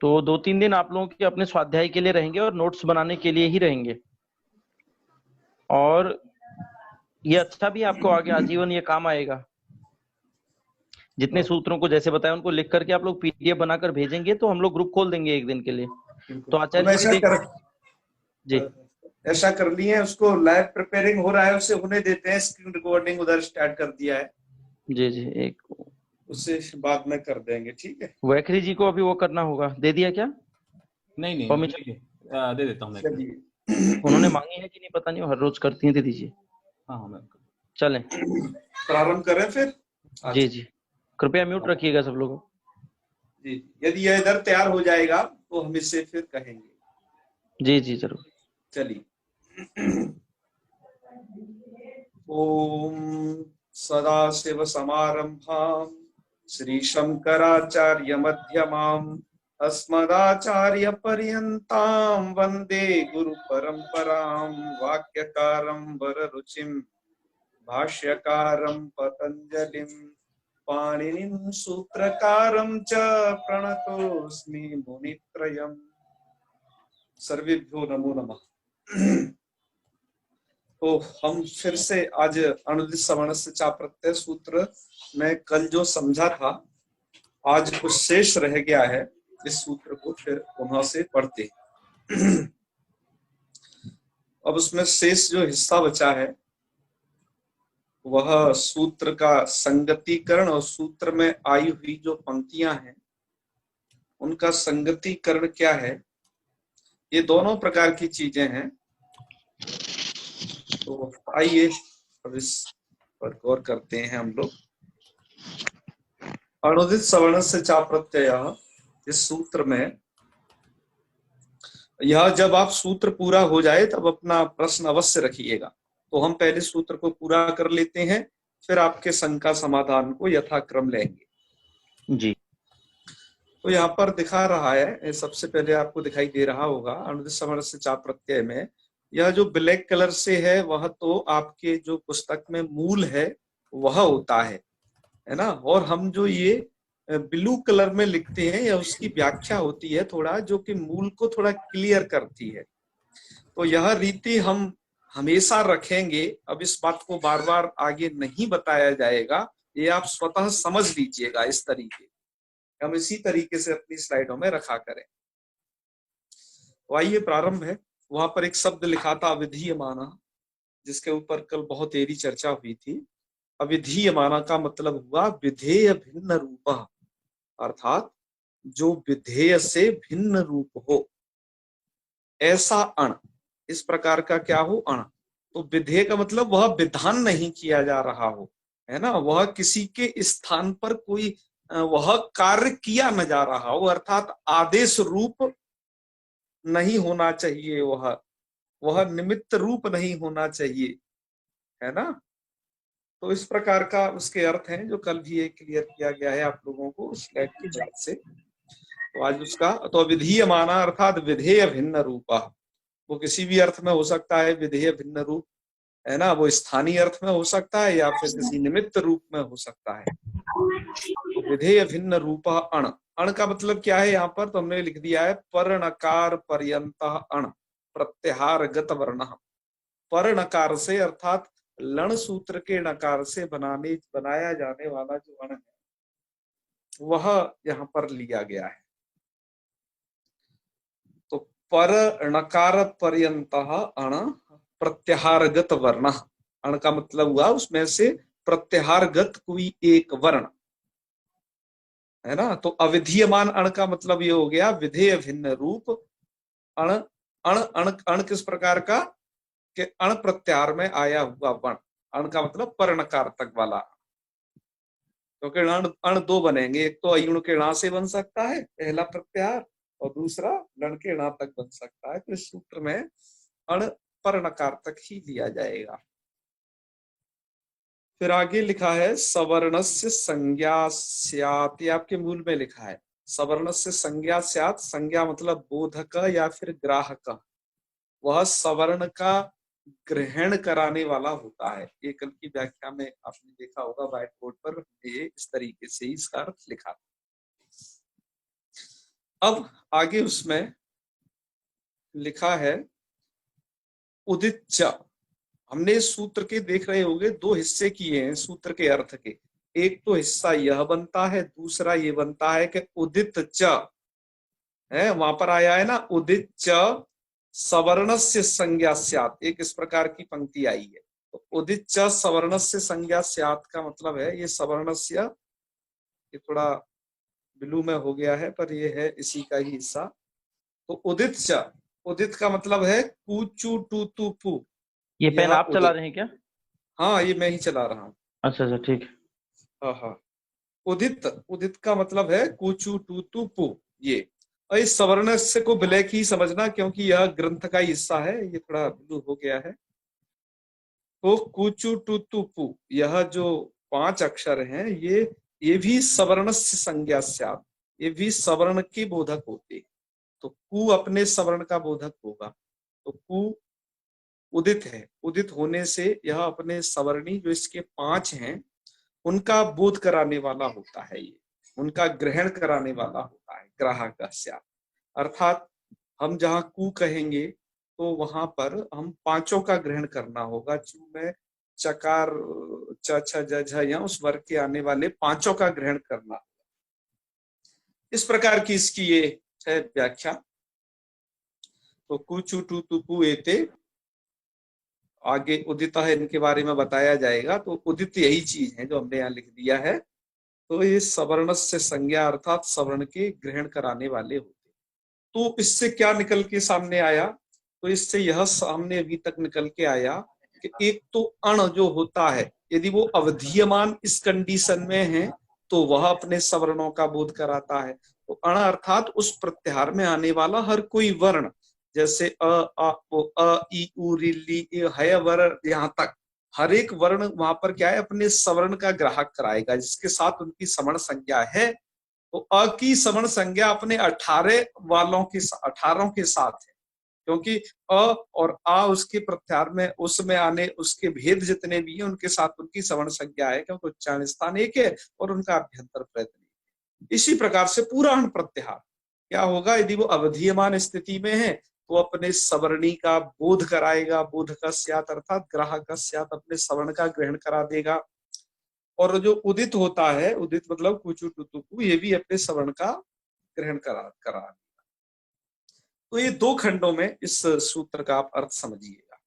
तो 2-3 दिन आप लोगों के अपने स्वाध्याय के लिए रहेंगे और नोट्स बनाने के लिए ही रहेंगे। और ये अच्छा भी आपको आगे आजीवन ये काम आएगा। जितने सूत्रों को जैसे बताया उनको लिख करके आप लोग पीडीएफ बनाकर भेजेंगे तो हम लोग ग्रुप खोल देंगे एक दिन के लिए। तो आचार्य जी भी जी ऐसा कर लिए हैं, उसको लाइव प्रिपेयरिंग हो रहा है, उससे होने देते हैं। स्क्रीन रिकॉर्डिंग उधर स्टार्ट कर दिया है। जी जी, एक उससे बाद में कर देंगे, ठीक है। वैखरी जी को अभी वो करना होगा, दे दिया क्या? नहीं परमिशन दे देता हूँ मैं। उन्होंने मांगी है कि नहीं पता नहीं, हर रोज करती है, दे दीजिए। हाँ मैं चलें प्रारंभ करें फिर। जी जी, कृपया म्यूट रखिएगा सब लोग जी। यदि यह इधर तैयार हो जाएगा तो हम इससे फिर कहेंगे। जी जी जरूर। चलिए। ओम सदाशिव समारंभां श्री शंकराचार्य मध्यमाम् अस्मदाचार्य पर्यन्तां वंदे गुरु परंपरां वाक्यकारं वररुचिं भाष्यकारं पतंजलिं पाणिनिं सूत्रकारं च प्रणतोऽस्मि मुनित्रयम्। सर्वेभ्यो नमो नमः। तो हम फिर से आज अनुदित सवर्णस्य चा प्रत्यय सूत्र में कल जो समझा था, आज कुछ शेष रह गया है। इस सूत्र को फिर पुनः से पढ़ते हैं। अब उसमें शेष जो हिस्सा बचा है वह सूत्र का संगतिकरण और सूत्र में आई हुई जो पंक्तियां हैं उनका संगतिकरण क्या है। ये दोनों प्रकार की चीजें हैं। तो आइए अब इस पर गौर करते हैं हम लोग। अनुदित सवर्णस्य चा प्रत्यय, इस सूत्र में यह जब आप सूत्र पूरा हो जाए तब अपना प्रश्न अवश्य रखिएगा। तो हम पहले सूत्र को पूरा कर लेते हैं, फिर आपके शंका समाधान को यथाक्रम लेंगे जी। तो यहाँ पर दिखा रहा है, सबसे पहले आपको दिखाई दे रहा होगा अनुदित सवर्णस्य चा प्रत्यय में यह जो ब्लैक कलर से है वह तो आपके जो पुस्तक में मूल है वह होता है ना। और हम जो ये ब्लू कलर में लिखते हैं या उसकी व्याख्या होती है थोड़ा, जो कि मूल को थोड़ा क्लियर करती है। तो यह रीति हम हमेशा रखेंगे। अब इस बात को बार बार आगे नहीं बताया जाएगा, ये आप स्वतः समझ लीजिएगा। इस तरीके हम इसी तरीके से अपनी स्लाइडों में रखा करें। तो आइए प्रारंभ है। वहां पर एक शब्द लिखा था अविधीयमाना, जिसके ऊपर कल बहुत देरी चर्चा हुई थी। अविधीयमाना का मतलब हुआ विधेय भिन्न रूप, अर्थात जो विधेय से भिन्न रूप हो, ऐसा अण। इस प्रकार का क्या हो, अण। तो विधेय का मतलब वह विधान नहीं किया जा रहा हो, है ना। वह किसी के स्थान पर कोई वह कार्य किया न जा रहा हो, अर्थात आदेश रूप नहीं होना चाहिए, वह निमित्त रूप नहीं होना चाहिए, है ना। तो इस प्रकार का उसके अर्थ हैं जो कल भी क्लियर किया गया है आप लोगों को उस स्लाइड की मदद से। तो आज उसका तो विधेय माना अर्थात विधेय भिन्न रूपा, वो किसी भी अर्थ में हो सकता है विधेय भिन्न रूप, है ना। वो स्थानीय अर्थ में हो सकता है या फिर किसी निमित्त रूप में हो सकता है। तो विधेय भिन्न रूपा अण। अण का मतलब क्या है यहाँ पर, तो हमने लिख दिया है पर्णकार पर्यंत अण प्रत्याहार गत वर्ण। पर नकार से अर्थात लण सूत्र के नकार से बनाया जाने वाला जो अण है वह यहाँ पर लिया गया है। तो पर णकार पर्यंत अण प्रत्याहारगत वर्ण। अण का मतलब हुआ उसमें से प्रत्याहारगत कोई एक वर्ण, है ना। तो अविधीयमान अण का मतलब ये हो गया विधेय भिन्न रूप अण। अण अण अण किस प्रकार का, कि अण प्रत्याहार में आया हुआ वर्ण। अण का मतलब पर्णकारतक वाला, क्योंकि अण दो बनेंगे, एक तो अयुण के णा से बन सकता है पहला प्रत्याहार, और दूसरा लण के णा तक बन सकता है। तो इस सूत्र में अण पर्णकारतक ही लिया जाएगा। फिर आगे लिखा है सवर्णस्य संज्ञा स्यात्, आपके मूल में लिखा है सवर्णस्य संज्ञा स्यात्। संज्ञा मतलब बोधक या फिर ग्राहक, वह सवर्ण का ग्रहण कराने वाला होता है। ये कल की व्याख्या में आपने देखा होगा व्हाइट बोर्ड पर, ये इस तरीके से इसका अर्थ लिखा। अब आगे उसमें लिखा है उदित च। हमने इस सूत्र के देख रहे होंगे दो हिस्से किए हैं सूत्र के अर्थ के। एक तो हिस्सा यह बनता है, दूसरा ये बनता है कि उदित च है, वहां पर आया है ना उदित च सवर्णस्य संज्ञा स्यात्, एक इस प्रकार की पंक्ति आई है। तो उदित च सवर्णस्य संज्ञा स्यात् का मतलब है ये सवर्णस्य, ये थोड़ा ब्लू में हो गया है पर ये है इसी का ही हिस्सा। तो उदित च, उदित का मतलब है कूचू टू तू पू। ये पेन यह आप चला उदित, रहे हैं क्या? हाँ ये मैं ही चला रहा हूँ। अच्छा अच्छा ठीक है। हाँ हाँ, उदित, उदित का मतलब है कूचू टू तू पू। ये और इस सवर्ण से को ब्लैक ही समझना क्योंकि यह ग्रंथ का हिस्सा है, ये थोड़ा ब्लू हो गया है। तो कूचू टू तू पू, यह जो 5 अक्षर हैं ये भी सवर्ण से संज्ञा स्यात्, ये भी सवर्ण के बोधक होते हैं। तो कु अपने सवर्ण का बोधक होगा। तो कु उदित है, उदित होने से यह अपने सवर्णी जो इसके 5 हैं उनका बोध कराने वाला होता है, ये उनका ग्रहण कराने वाला होता है। ग्राहक स्यात् अर्थात हम जहाँ कु कहेंगे तो वहां पर हम 5 का ग्रहण करना होगा। चू में चकार च छ ज झ या उस वर्ग के आने वाले 5 का ग्रहण करना। इस प्रकार की इसकी ये है व्याख्या। तो कुचू टू तु पु एते, आगे उदित है इनके बारे में बताया जाएगा। तो उदित यही चीज है जो हमने यहाँ लिख दिया है। तो ये सवर्ण से संज्ञा अर्थात सवर्ण के ग्रहण कराने वाले होते। तो इससे क्या निकल के सामने आया? तो इससे यह सामने अभी तक निकल के आया कि एक तो अण जो होता है यदि वो अवधीयमान इस कंडीशन में है तो वह अपने सवर्णों का बोध कराता है। तो अण अर्थात उस प्रत्याहार में आने वाला हर कोई वर्ण, जैसे अ आ ओ अ ई उ रि ली है वर्ण, यहाँ तक हर एक वर्ण वहां पर क्या है अपने सवर्ण का ग्राहक कराएगा जिसके साथ उनकी सवर्ण संज्ञा है। तो अ की सवर्ण संज्ञा अपने 18 वालों के 18 के साथ है, क्योंकि अ और आ उसके प्रत्याहार में उसमें आने उसके भेद जितने भी हैं उनके साथ उनकी सवर्ण संज्ञा है, क्योंकि उच्चारण स्थान एक है और उनका अभ्यंतर प्रयत्न। इसी प्रकार से पूरा अण प्रत्याहार क्या होगा यदि वो अवधीयमान स्थिति में है तो अपने सवर्णी का बोध कराएगा, बोध का स्यात् अर्थात ग्राहक का स्यात् अपने सवर्ण का ग्रहण करा देगा। और जो उदित होता है, उदित मतलब कुचु टुतुकु, ये भी अपने सवर्ण का ग्रहण करा। तो ये 2 खंडों में इस सूत्र का आप अर्थ समझिएगा।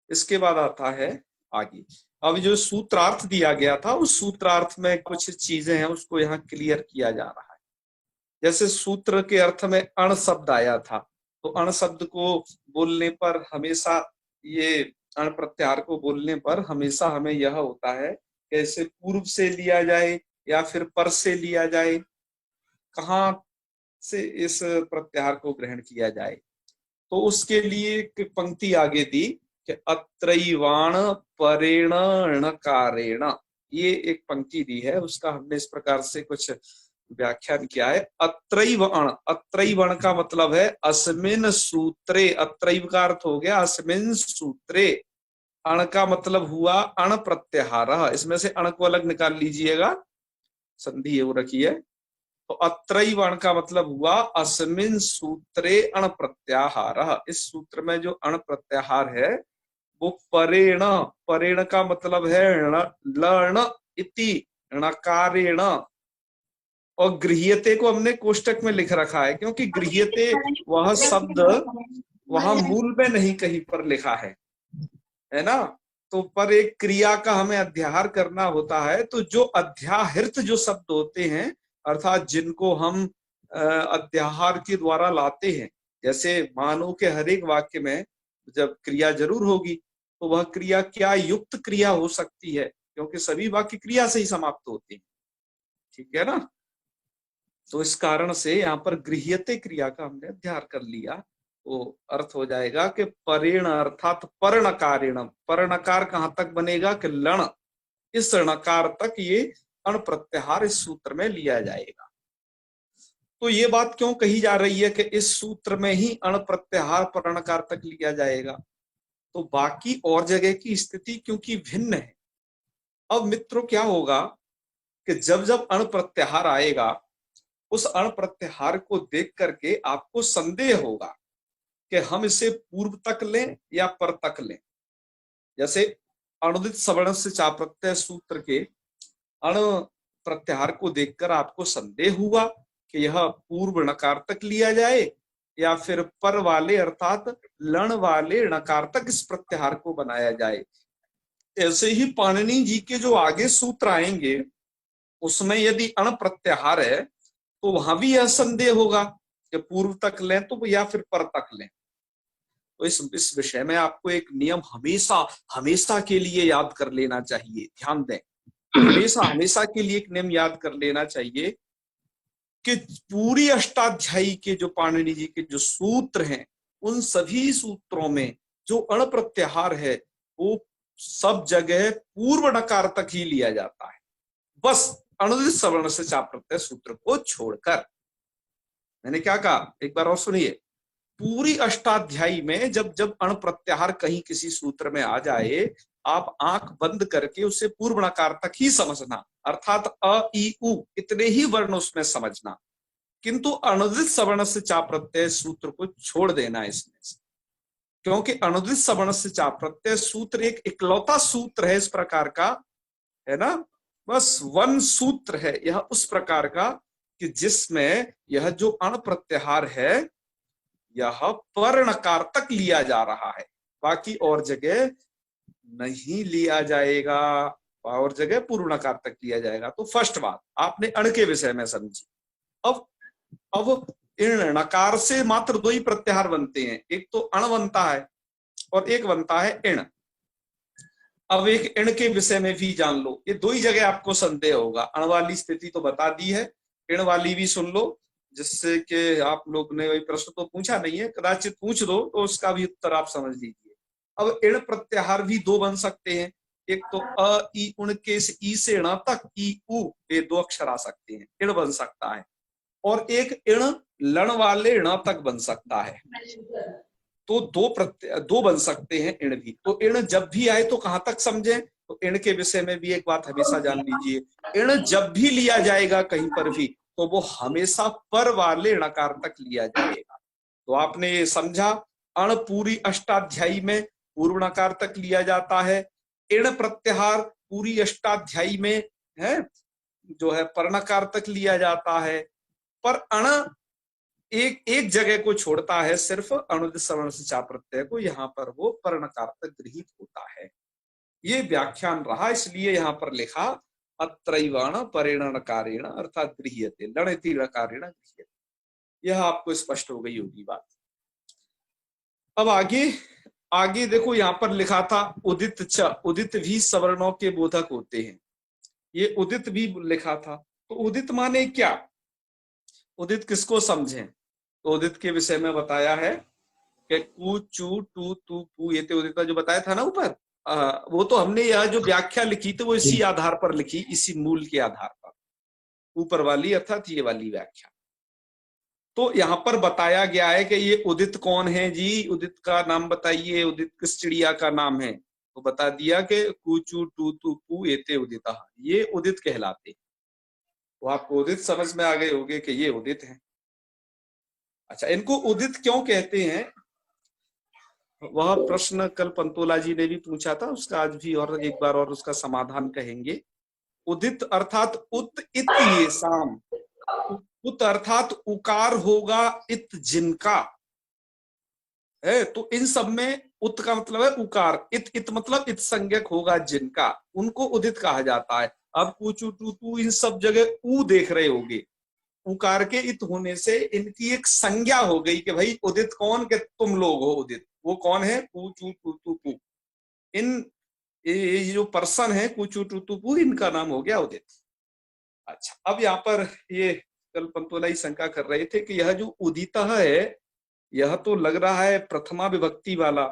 इसके बाद आता है आगे। अब जो सूत्रार्थ दिया गया था उस सूत्रार्थ में कुछ चीजें हैं उसको यहाँ क्लियर किया जा रहा है। जैसे सूत्र के अर्थ में अण शब्द आया था, तो अण शब्द को बोलने पर हमेशा ये अण प्रत्याहार को बोलने पर हमेशा हमें यह होता है कैसे पूर्व से लिया जाए या फिर पर से लिया जाए, कहाँ से इस प्रत्याहार को ग्रहण किया जाए। तो उसके लिए एक पंक्ति आगे दी कि अत्रैवाण परेण णकारेण, ये एक पंक्ति दी है उसका हमने इस प्रकार से कुछ व्याख्यान किया है। अत्रैव अण, अत्रैव अण का मतलब है अस्मिन सूत्रे, अत्रैव का अर्थ हो गया अस्मिन सूत्रे। अण का मतलब हुआ अण प्रत्याहार, इसमें से अण को अलग निकाल लीजिएगा, संधि हो रखी है। तो अत्रैव अण का मतलब हुआ अस्मिन सूत्रे अण प्रत्याहार, इस सूत्र में जो अण प्रत्याहार है वो परेण, परेण का मतलब है लण इति णकारेण। और गृह्यते को हमने कोष्टक में लिख रखा है क्योंकि गृह्यते वह शब्द वहां मूल में नहीं कहीं पर लिखा है ना। तो पर एक क्रिया का हमें अध्याहार करना होता है, तो जो अध्याहृत जो शब्द होते हैं अर्थात जिनको हम अध्याहार के द्वारा लाते हैं, जैसे मानो के हर एक वाक्य में जब क्रिया जरूर होगी तो वह क्रिया क्या युक्त क्रिया हो सकती है, क्योंकि सभी वाक्य क्रिया से ही समाप्त होते हैं, ठीक है ना। तो इस कारण से यहाँ पर गृह्यते क्रिया का हमने अध्याहार कर लिया, तो अर्थ हो जाएगा कि परेण अर्थात पर्णकारेण। पर्णकार कहाँ तक बनेगा कि लण, इस णकार तक ये अण प्रत्याहार इस सूत्र में लिया जाएगा। तो ये बात क्यों कही जा रही है कि इस सूत्र में ही अण प्रत्याहार पर्णकार तक लिया जाएगा? तो बाकी और जगह की स्थिति क्योंकि भिन्न है। अब मित्रों क्या होगा कि जब जब अण प्रत्याहार आएगा उस अण प्रत्याहार को देख करके आपको संदेह होगा कि हम इसे पूर्व तक लें या पर तक लें। जैसे अनुदित सवर्ण से चा प्रत्यय सूत्र के अण प्रत्याहार को देखकर आपको संदेह हुआ कि यह पूर्व नकार तक लिया जाए या फिर पर वाले अर्थात लण वाले नकार तक इस प्रत्याहार को बनाया जाए। ऐसे ही पाणिनि जी के जो आगे सूत्र आएंगे उसमें यदि अण प्रत्याहार है तो वहां भी यह संदेह होगा कि पूर्व तक लें तो या फिर पर तक लें। तो इस विषय में आपको एक नियम हमेशा हमेशा के लिए याद कर लेना चाहिए। ध्यान दें, हमेशा हमेशा के लिए एक नियम याद कर लेना चाहिए कि पूरी अष्टाध्यायी के जो पाणिनि जी के जो सूत्र हैं उन सभी सूत्रों में जो अण प्रत्याहार है वो सब जगह पूर्व नकार तक ही लिया जाता है, बस अनुदित सवर्ण से चा प्रत्यय सूत्र को छोड़कर। मैंने क्या कहा एक बार और सुनिए। पूरी अष्टाध्यायी में जब जब अण प्रत्याहार कहीं किसी सूत्र में आ जाए आप आंख बंद करके उसे पूर्व नकार तक ही समझना, अर्थात अ ई उ इतने ही वर्ण उसमें समझना, किंतु अनुदित सवर्ण से चा प्रत्यय सूत्र को छोड़ देना इसमें से, क्योंकि अनुदित सवर्ण से चा प्रत्यय सूत्र एक इकलौता सूत्र है इस प्रकार का, है ना, बस वन सूत्र है यह उस प्रकार का कि जिसमें यह जो अण प्रत्याहार है यह पर नकार तक लिया जा रहा है, बाकी और जगह नहीं लिया जाएगा, और जगह पूर्व नकार तक लिया जाएगा। तो फर्स्ट बात आपने अण के विषय में समझी। अब इन नकार से मात्र दो ही प्रत्याहार बनते हैं, एक तो अण बनता है और एक बनता है इण। अब एक इण के विषय में भी जान लो, ये दो ही जगह आपको संदेह होगा। अण वाली स्थिति तो बता दी है, इण वाली भी सुन लो, जिससे कि आप लोग ने वही प्रश्न तो पूछा नहीं है, कदाचित पूछ दो तो उसका भी उत्तर आप समझ लीजिए। अब इण प्रत्याहार भी दो बन सकते हैं, एक तो अ ई उण के ई से ण तक ई उ ये दो अक्षर आ सकते हैं, इण बन सकता है, और एक इण लण वाले ण तक बन सकता है। तो दो बन सकते हैं इण भी। तो इण जब भी आए तो कहां तक समझें, तो इण के विषय में भी एक बात हमेशा जान लीजिए, इण जब भी लिया जाएगा कहीं पर भी तो वो हमेशा पर वाले णकार तक लिया जाएगा। तो आपने ये समझा, अण पूरी अष्टाध्यायी में पूर्व नकार तक लिया जाता है, इण प्रत्याहार पूरी अष्टाध्यायी में है जो है पर नकार तक लिया जाता है, पर अण एक जगह को छोड़ता है, सिर्फ अनुदित सवर्ण से चा प्रत्यय को, यहाँ पर वो पर नकार तक गृहीत होता है। ये व्याख्यान रहा, इसलिए यहाँ पर लिखा अत्रैवाण परेण नकारेण अर्थात गृह्यते लणिति नकारेण गृह्यते। यह आपको स्पष्ट हो गई होगी बात। अब आगे देखो, यहाँ पर लिखा था उदित च, उदित भी सवर्णों के बोधक होते हैं, ये उदित भी लिखा था। तो उदित माने क्या, उदित किसको समझें, तो उदित के विषय में बताया है कि कु चू टू तू पू ये उदित जो बताया था ना ऊपर, वो तो हमने यह जो व्याख्या लिखी थी वो इसी आधार पर लिखी, इसी मूल के आधार पर, ऊपर वाली अर्थात ये वाली व्याख्या। तो यहाँ पर बताया गया है कि ये उदित कौन है जी, उदित का नाम बताइए, उदित किस चिड़िया का नाम है, तो बता दिया कि कूचू टू तू पू एते उदिता, ये उदित कहलाते। तो आपको उदित समझ में आ गए होंगे कि ये उदित है। अच्छा, इनको उदित क्यों कहते हैं, वह प्रश्न कल पंतोला जी ने भी पूछा था, उसका आज भी और एक बार और उसका समाधान कहेंगे। उदित अर्थात उत इत ये शाम, उत अर्थात उकार होगा इत जिनका है, तो इन सब में उत का मतलब है उकार, इत मतलब इत संज्ञक होगा जिनका, उनको उदित कहा जाता है। अब पूछू टू तू इन सब जगह ऊ देख रहे होगे, उकार के इत होने से इनकी एक संज्ञा हो गई कि भाई उदित कौन, के तुम लोग हो उदित, वो कौन है, पूचू टू तू पू, इन ये जो पर्सन है पूचू टू तू पू, इनका नाम हो गया उदित। अच्छा, अब यहाँ पर ये कल पंतोला ही शंका कर रहे थे कि यह जो उदित है यह तो लग रहा है प्रथमा विभक्ति वाला,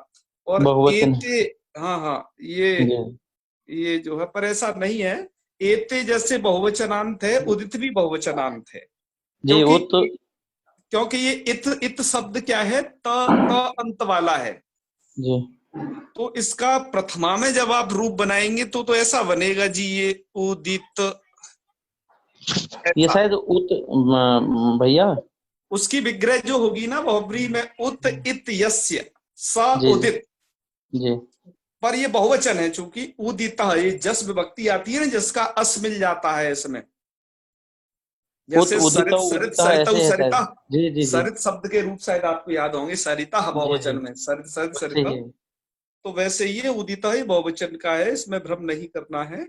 और एते, हाँ ये जो है, पर ऐसा नहीं है, एते जैसे बहुवचनांत है, उदित भी बहुवचनांत है, क्योंकि ये इत शब्द क्या है, त अंत वाला है जी। तो इसका प्रथमा में जब आप रूप बनाएंगे तो ऐसा बनेगा जी, ये उदित, ये शायद भैया उसकी विग्रह जो होगी ना बहुब्री में उत इत यस्य स जी उदित, जी पर ये बहुवचन है, चूंकि उदित ये जस विभक्ति आती है ना, जिसका अस मिल जाता है इसमें, जैसे उदित सरित सरित उदिता सरिता ऐसे है सरिता, शायद। जी जी जी सरित शब्द के रूप शायद आपको याद होंगे, सरिता जी जी बहुवचन में, सरित सरित वैसे सरिता। ही। तो वैसे ये उदिता ही बहुवचन का है, इसमें भ्रम नहीं करना है,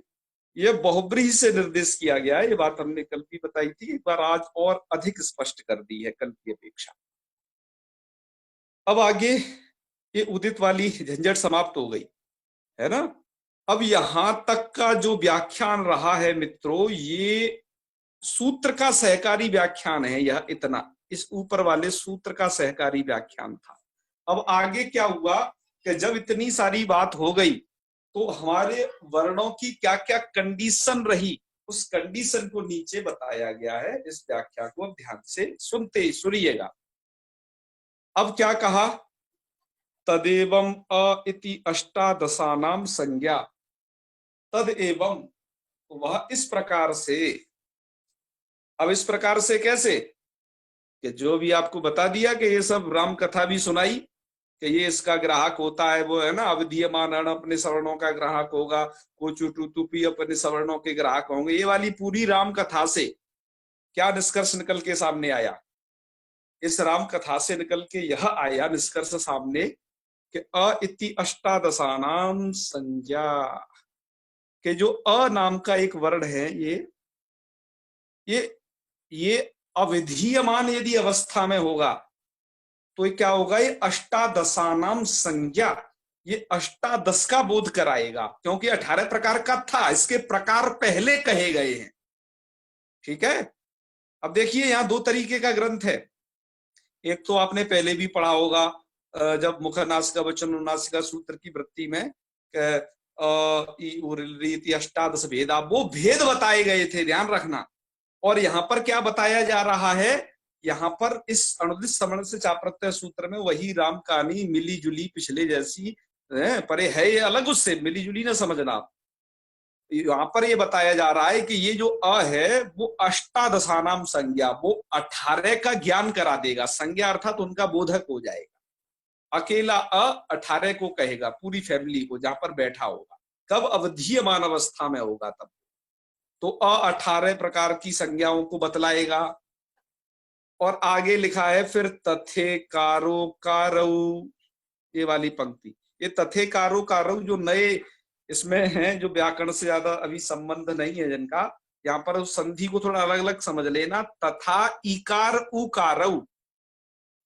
ये बहुब्रीहि से निर्देश किया गया है। ये बात हमने कल भी बताई थी, एक बार आज और अधिक स्पष्ट कर दी है कल की अपेक्षा। अब आगे ये उदित वाली झंझट समाप्त हो गई है ना। अब यहां तक का जो व्याख्यान रहा है मित्रों, ये सूत्र का सहकारी व्याख्यान है। यह इतना इस ऊपर वाले सूत्र का सहकारी व्याख्यान था। अब आगे क्या हुआ कि जब इतनी सारी बात हो गई तो हमारे वर्णों की क्या क्या कंडीशन रही, उस कंडीशन को नीचे बताया गया है। इस व्याख्या को अब ध्यान से सुनिएगा। अब क्या कहा, तदेवं अ इति अष्टादशानाम संज्ञा, तद एवं, वह इस प्रकार से। अब इस प्रकार से कैसे, कि जो भी आपको बता दिया कि ये सब राम कथा भी सुनाई कि ये इसका ग्राहक होता है, वो है ना, अवधीयमान अण अपने सवर्णों का ग्राहक होगा, कोचु टूतुपी अपने सवर्णों के ग्राहक होंगे। ये वाली पूरी राम कथा से क्या निष्कर्ष निकल के सामने आया, इस राम कथा से निकल के यह आया निष्कर्ष सामने कि अ इति अष्टादशानाम संज्ञा, के जो अ नाम का एक वर्ण है, ये अविधीयमान यदि अवस्था में होगा तो ये क्या होगा, ये अष्टादशानाम संज्ञा, ये अष्टादश का बोध कराएगा, क्योंकि 18 प्रकार का था, इसके प्रकार पहले कहे गए हैं। ठीक है। अब देखिए यहां दो तरीके का ग्रंथ है। एक तो आपने पहले भी पढ़ा होगा, जब मुख नासिका वचन नासिका सूत्र की वृत्ति में रीति अष्टादश भेदा, वो भेद बताए गए थे, ध्यान रखना। और यहाँ पर क्या बताया जा रहा है, यहाँ पर इस अनुदित समण से चाप्रत्यय सूत्र में वही राम कहानी मिली जुली पिछले जैसी है, पर है ये अलग, उससे मिली जुली ना समझना। यहाँ पर ये बताया जा रहा है कि ये जो अ है वो अष्टादशानाम संज्ञा, वो 18 का ज्ञान करा देगा। संज्ञा अर्थात उनका बोधक हो जाएगा। अकेला अ 18 को कहेगा, पूरी फैमिली को, जहां पर बैठा होगा। कब, अवधीयमान अवस्था में होगा तब। तो अ 18 प्रकार की संज्ञाओं को बतलाएगा। और आगे लिखा है फिर तथे कारो कारऊ, ये वाली पंक्ति, ये तथे कारो कारऊ जो नए इसमें हैं, जो व्याकरण से ज्यादा अभी संबंध नहीं है जिनका, यहाँ पर उस संधि को थोड़ा अलग अलग समझ लेना। तथा इकार उकारऊ,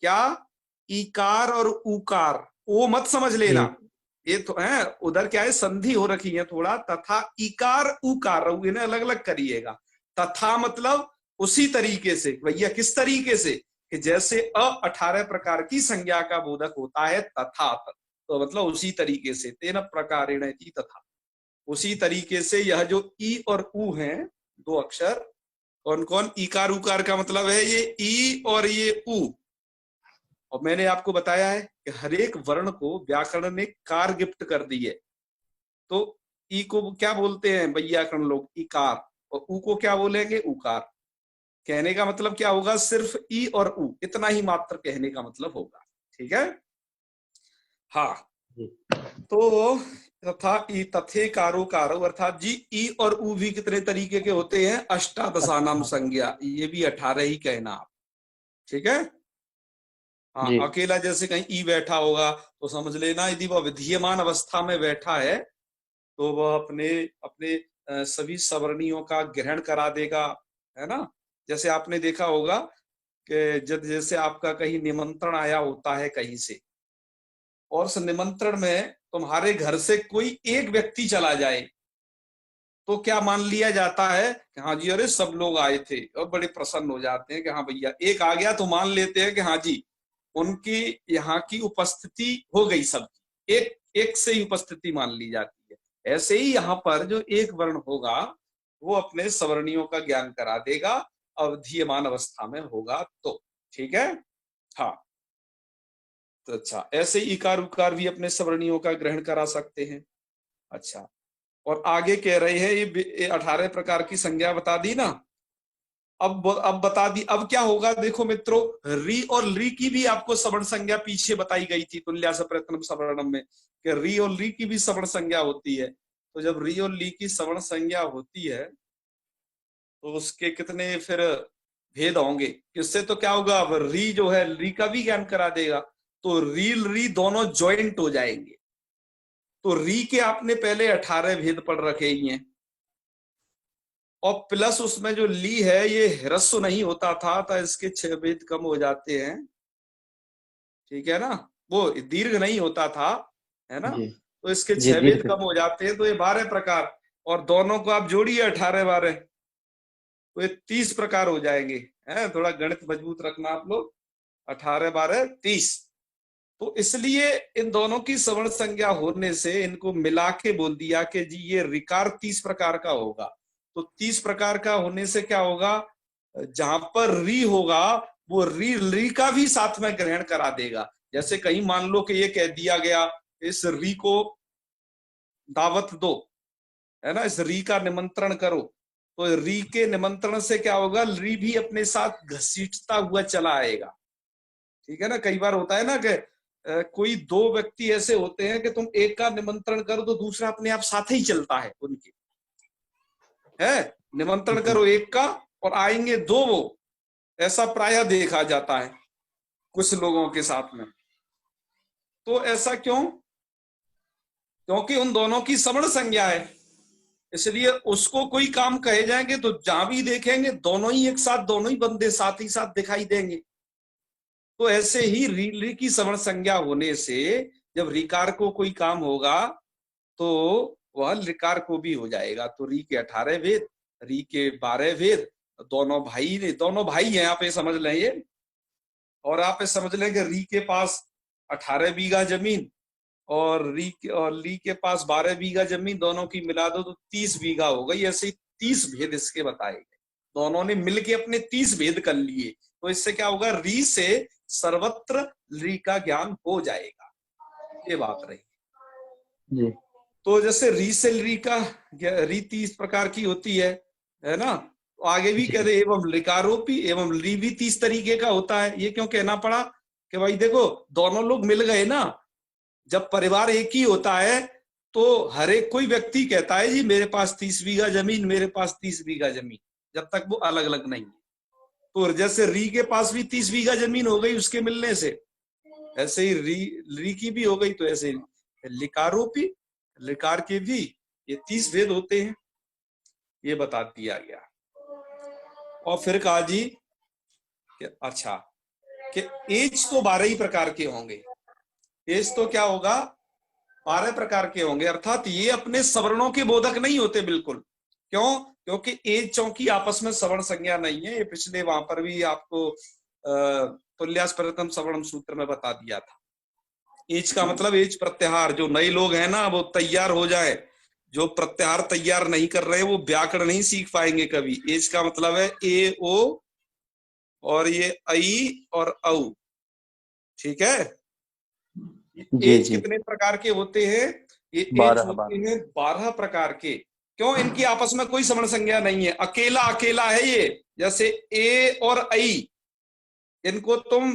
क्या, इकार और उकार, ओ मत समझ लेना, ये तो है उधर क्या है, संधि हो रखी है थोड़ा। तथा इकार उकार, इन्हें अलग अलग करिएगा। तथा मतलब उसी तरीके से, भैया किस तरीके से, कि जैसे अ 18 प्रकार की संज्ञा का बोधक होता है, तथा तो मतलब उसी तरीके से, तेन प्रकारेण इति तथा, उसी तरीके से यह जो ई और उ हैं, दो अक्षर, कौन कौन, इकार उकार का मतलब है ये ई और ये उ। और मैंने आपको बताया है कि हर एक वर्ण को व्याकरण ने कार गिफ्ट कर दी है। तो ई को क्या बोलते हैं व्याकरण लोग, इकार, और उ को क्या बोलेंगे, उकार। कहने का मतलब क्या होगा, सिर्फ ई और उ, इतना ही मात्र कहने का मतलब होगा। ठीक है। हाँ, तो तथा ई तथे कारो कारो, अर्थात जी ई और उ भी कितने तरीके के होते हैं, अष्टादशानाम संज्ञा, ये भी 18 ही कहना आप। ठीक है। हाँ, अकेला जैसे कहीं ई बैठा होगा तो समझ लेना, यदि वह विधीयमान अवस्था में बैठा है तो वह अपने अपने सभी सवर्णियों का ग्रहण करा देगा, है ना। जैसे आपने देखा होगा कि जब जैसे आपका कहीं निमंत्रण आया होता है कहीं से, और उस निमंत्रण में तुम्हारे घर से कोई एक व्यक्ति चला जाए, तो क्या मान लिया जाता है कि हाँ जी, अरे सब लोग आए थे, और बड़े प्रसन्न हो जाते हैं कि हाँ भैया एक आ गया, तो मान लेते हैं कि हाँ जी उनकी यहाँ की उपस्थिति हो गई, सबकी एक एक से ही उपस्थिति मान ली जाती है। ऐसे ही यहाँ पर जो एक वर्ण होगा वो अपने सवर्णियों का ज्ञान करा देगा, अवधीयमान अवस्था में होगा तो। ठीक है। हाँ, तो अच्छा, ऐसे ही इकार उकार भी अपने सवर्णियों का ग्रहण करा सकते हैं। अच्छा, और आगे कह रहे हैं ये 18 प्रकार की संज्ञा बता दी ना, अब बता दी। अब क्या होगा देखो मित्रों, री और ली की भी आपको सवर्ण संज्ञा पीछे बताई गई थी तुल्यास प्रयत्नम सवर्णम में, कि री और ली की भी सवर्ण संज्ञा होती है। तो जब री और ली की सवर्ण संज्ञा होती है तो उसके कितने फिर भेद होंगे। इससे तो क्या होगा, अब री जो है री का भी ज्ञान करा देगा, तो री दोनों ज्वाइंट हो जाएंगे। तो री के आपने पहले 18 भेद पढ़ रखे ही हैं, और प्लस उसमें जो ली है ये ह्रस्व नहीं होता था, तो इसके 6 भेद कम हो जाते हैं, ठीक है ना, वो दीर्घ नहीं होता था, है ना, जी तो इसके जी 6 भेद दीर्घ। कम हो जाते हैं, तो ये 12 प्रकार, और दोनों को आप जोड़िए 18-12, तो ये 30 प्रकार हो जाएंगे। है, थोड़ा गणित मजबूत रखना आप लोग, 18-12-30। तो इसलिए इन दोनों की सवर्ण संज्ञा होने से इनको मिला के बोल दिया कि जी ये रिकार 30 प्रकार का होगा। तो 30 प्रकार का होने से क्या होगा, जहां पर री होगा वो री री का भी साथ में ग्रहण करा देगा। जैसे कहीं मान लो कि ये कह दिया गया इस री को दावत दो, है ना, इस री का निमंत्रण करो, तो री के निमंत्रण से क्या होगा, री भी अपने साथ घसीटता हुआ चला आएगा। ठीक है ना, कई बार होता है ना कि कोई दो व्यक्ति ऐसे होते हैं कि तुम एक का निमंत्रण करो तो दूसरा अपने आप साथ ही चलता है उनके, है, निमंत्रण करो एक का और आएंगे दो वो, ऐसा प्रायः देखा जाता है कुछ लोगों के साथ में। तो ऐसा क्यों, क्योंकि उन दोनों की सवर्ण संज्ञा है, इसलिए उसको कोई काम कहे जाएंगे तो जहां भी देखेंगे दोनों ही एक साथ, दोनों ही बंदे साथ ही साथ दिखाई देंगे। तो ऐसे ही री की सवर्ण संज्ञा होने से जब रिकार को कोई काम होगा तो वह लिकार को भी हो जाएगा। तो री के 18 भेद, री के 12 भेद, दोनों भाई हैं, आप ये समझ लें ये, और आप ये समझ लें कि री के पास 18 बीघा जमीन और ली के पास 12 बीघा जमीन, दोनों की मिला दो तो 30 बीघा हो गई। ऐसे 30 भेद इसके बताए गए, दोनों ने मिलके अपने 30 भेद कर लिए। तो इससे क्या होगा, री से सर्वत्र री का ज्ञान हो जाएगा, ये बात रही जी। तो जैसे री से री का री 30 प्रकार की होती है ना, तो आगे भी कह दे एवं लिकारोपी एवं ली भी 30 तरीके का होता है। ये क्यों कहना पड़ा कि भाई देखो दोनों लोग मिल गए ना, जब परिवार एक ही होता है तो हर एक कोई व्यक्ति कहता है जी मेरे पास 30 बीघा जमीन, मेरे पास 30 बीघा जमीन, जब तक वो अलग अलग नहीं है। तो जैसे री के पास भी 30 बीघा जमीन हो गई उसके मिलने से, ऐसे ही री की भी हो गई। तो ऐसे लिकारोपी लिकार के भी ये 30 भेद होते हैं, ये बता दिया गया। और फिर कहा जी कि अच्छा कि एज तो 12 ही प्रकार के होंगे, एज तो क्या होगा 12 प्रकार के होंगे, अर्थात ये अपने सवर्णों के बोधक नहीं होते बिल्कुल। क्यों, क्योंकि एज चौकी आपस में सवर्ण संज्ञा नहीं है। ये पिछले वहां पर भी आपको तुल्यास प्रथम सवर्णम सूत्र में बता दिया था। एज का मतलब एज प्रत्याहार, जो नए लोग हैं ना वो तैयार हो जाए, जो प्रत्याहार तैयार नहीं कर रहे वो व्याकरण नहीं सीख पाएंगे कभी। एज का मतलब है ए ओ और ये आई और औ, ठीक है। एज कितने प्रकार के होते हैं, ये एज होते हैं 12 प्रकार के। क्यों, इनकी आपस में कोई सवर्ण संज्ञा नहीं है, अकेला अकेला है ये। जैसे ए और आई, इनको तुम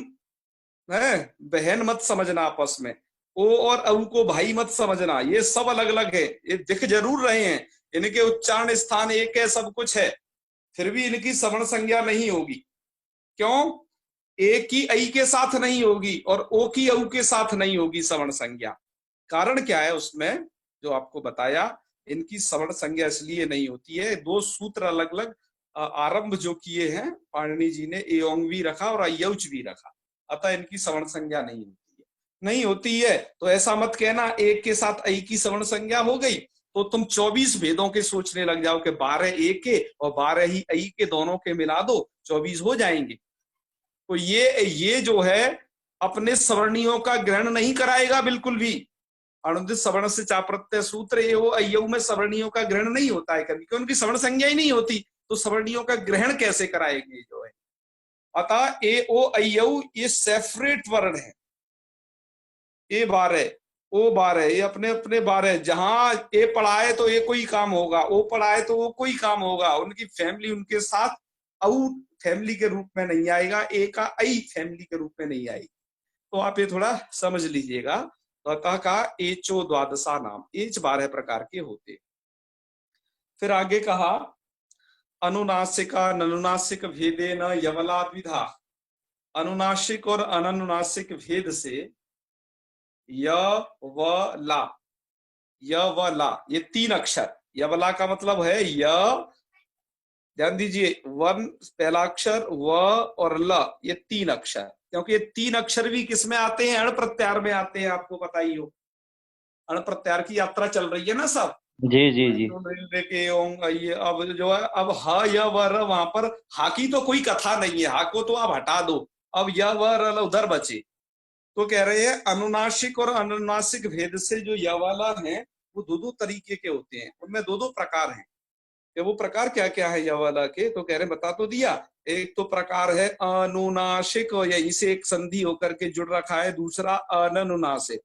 है बहन मत समझना आपस में, ओ और औ को भाई मत समझना, ये सब अलग अलग है। ये दिख जरूर रहे हैं, इनके उच्चारण स्थान एक है, सब कुछ है, फिर भी इनकी सवर्ण संज्ञा नहीं होगी। क्यों, ए की ऐ के साथ नहीं होगी और ओ की औ के साथ नहीं होगी सवर्ण संज्ञा। कारण क्या है उसमें, जो आपको बताया, इनकी सवर्ण संज्ञा इसलिए नहीं होती है, दो सूत्र अलग अलग आरंभ जो किए हैं पाणिनि जी ने, एओंग भी रखा और अयौच भी रखा, अतः इनकी सवर्ण संज्ञा नहीं होती है, नहीं होती है। तो ऐसा मत कहना एक के साथ ऐ की सवर्ण संज्ञा हो गई तो तुम 24 भेदों के सोचने लग जाओ कि 12 ए के और 12 ही ऐ के, दोनों के मिला दो 24 हो जाएंगे। तो ये जो है अपने सवर्णियों का ग्रहण नहीं कराएगा बिल्कुल भी। अनुदित सवर्ण से चा प्रत्यय सूत्र ये हो अय्यऊ में सवर्णियों का ग्रहण नहीं होता है कभी, क्योंकि उनकी सवर्ण संज्ञा ही नहीं होती, तो सवर्णियों का ग्रहण कैसे कराएंगे जो है। अतः ए ओ अय्यऊ ये सेपरेट वर्ण है, ए 12 ओ 12 ये अपने अपने 12, जहां ए पढ़ाए तो ए कोई काम होगा, ओ पढ़ाए तो वो कोई काम होगा, उनकी फैमिली उनके साथ औ फैमिली के रूप में नहीं आएगा, ए का ऐ फैमिली के रूप में नहीं आएगी। तो आप ये थोड़ा समझ लीजिएगा। तो अतः का एचो द्वादशा नाम, एच 12 प्रकार के होते। फिर आगे कहा अनुनासिका ननुनासिक भेदे न यवला द्विधा। अनुनासिक और अननुनासिक भेद से य व ला, य व ला ये 3 अक्षर, यवला का मतलब है य, ध्यान दीजिए, वन पहला अक्षर, व और ल ये 3 अक्षर, क्योंकि ये 3 अक्षर भी किस में आते हैं? अण प्रत्याहार में आते हैं, आपको पता ही हो। अण प्रत्याहार की यात्रा चल रही है ना सब। जी जी जी। ये अब जो है, अब ह य व र, वहां पर हा की तो कोई कथा नहीं है, हा को तो आप हटा दो, अब य व र उधर बचे। तो कह रहे हैं अनुनासिक और अनुनासिक भेद से जो य वाला है वो दो तरीके के होते हैं, उनमें दो प्रकार हैं। कि वो प्रकार क्या क्या है य वाला के, तो कह रहे बता तो दिया। एक तो प्रकार है अनुनासिक, और यहीं से एक संधि होकर के जुड़ रखा है, दूसरा अननुनासिक।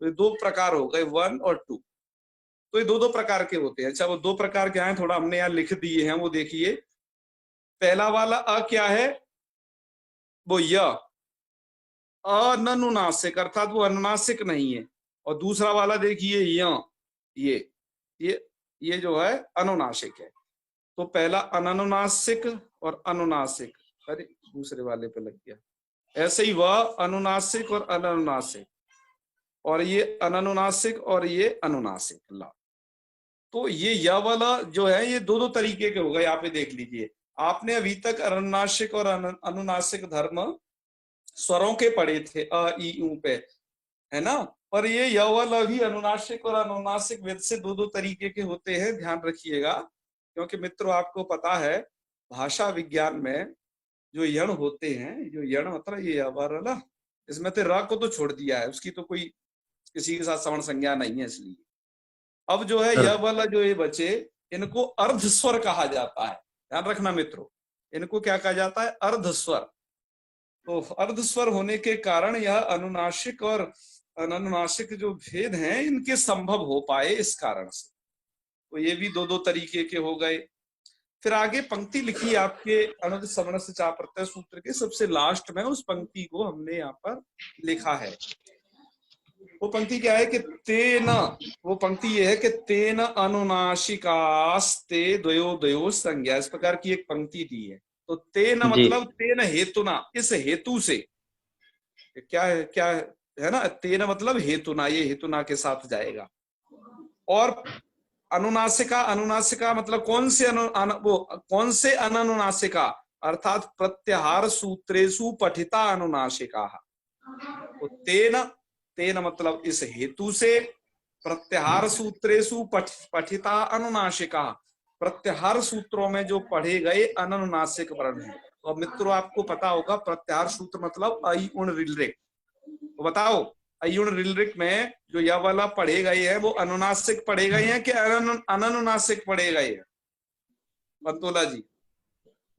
तो 2 प्रकार हो गए, 1 और 2। तो ये दो प्रकार के होते हैं। अच्छा, वो 2 प्रकार क्या है थोड़ा हमने यहाँ लिख दिए हैं, वो देखिए। पहला वाला अ क्या है? वो य, अननुनासिक, अर्थात वो अनुनासिक नहीं है। और दूसरा वाला देखिए य, ये जो है अनुनासिक है। तो पहला अननुनासिक और अनुनासिक, अरे दूसरे वाले पे लग गया। ऐसे ही वह अनुनासिक और अननुनासिक, और ये अननुनासिक और ये अनुनासिक ला। तो ये य वाला जो है ये दो तरीके के हो गए। यहाँ पे देख लीजिए, आपने अभी तक अनुनासिक और अनुनासिक धर्म स्वरों के पढ़े थे, अ ई ऊ पे, है ना। पर ये य वाला भी अनुनासिक और अनुनासिक वेद से दो तरीके के होते हैं, ध्यान रखिएगा। क्योंकि मित्रों आपको पता है भाषा विज्ञान में जो यण होते हैं, जो यण मतलब ये वाला, इसमें तो र को तो छोड़ दिया है, उसकी तो कोई किसी के साथ सवर्ण संज्ञा नहीं है, इसलिए अब जो है यह वाला जो ये बचे, इनको अर्ध स्वर कहा जाता है। ध्यान रखना मित्रों, इनको क्या कहा जाता है? अर्ध स्वर। तो अर्ध स्वर होने के कारण यह अनुनासिक और अननुनासिक जो भेद हैं इनके संभव हो पाए इस कारण से। तो ये भी दो तरीके के हो गए। फिर आगे पंक्ति लिखी आपके अनुदित सवर्ण से चा प्रत्यय सूत्र के सबसे लास्ट में, उस पंक्ति को हमने यहाँ पर लिखा है। वो पंक्ति क्या है कि तेन, वो पंक्ति ये है कि तेन अनुनासिकास्ते द्वयो संज्ञा, इस प्रकार की एक पंक्ति दी है। तो तेन मतलब तेन हेतुना, इस हेतु से, क्या है ना, तेन मतलब हेतुना, ये हेतुना के साथ जाएगा। और अनुनासिका, अनुनासिका मतलब कौन से कौन से अननुनासिका, अर्थात प्रत्याहार सूत्रेषु पठिता अनुनासिका। तो तेन मतलब इस हेतु से, प्रत्याहार सूत्रेषु पठिता अनुनासिका, प्रत्याहार सूत्रों में जो पढ़े गए अननुनासिक वर्ण है। तो अब मित्रों आपको पता होगा प्रत्याहार सूत्र मतलब ऐ उण ऋलृक। तो बताओ ऐ उण ऋलृक में जो यह वाला पढ़े गए हैं वो अनुनासिक पढ़े गए हैं कि अननुनासिक पढ़े गए हैं? पंतोला जी।